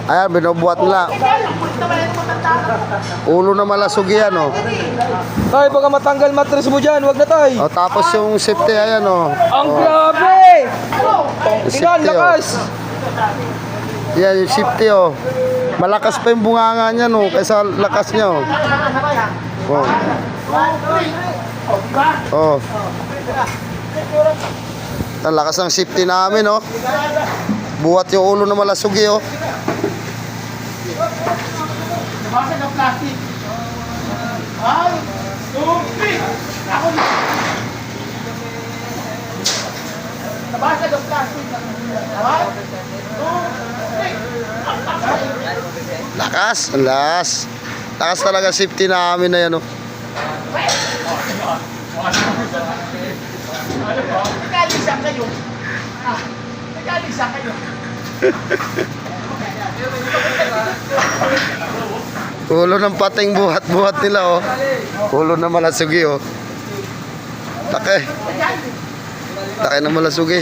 Ayan, binubuhat nila. Ulo na malasog yan, oh. Tay, baka matanggal matris mo dyan. Wag na, tay. Oh, tapos yung safety, ayan, oh. Ang Oh, grabe! yung Tingnan, safety, oh. lakas! Yan, yung safety, oh. Malakas pa yung bunganga niya, no, kaysa lakas niya, oh. Oh. Oh. Ang lakas ng safety namin, oh. Buhat yung ulo na malasugi, oh. Nabasag ang plastic. Ay, stupid! Ako na. Nabasag ang plastic. Ay, stupid! Lakas, lakas. Lakas talaga safety namin na yan, oh. Nagkalisa kayo. Nagkalisa kayo. Ulo ng pating buhat-buhat nila, oh. Ulo na malasugi, oh. Take. Take na malasugi.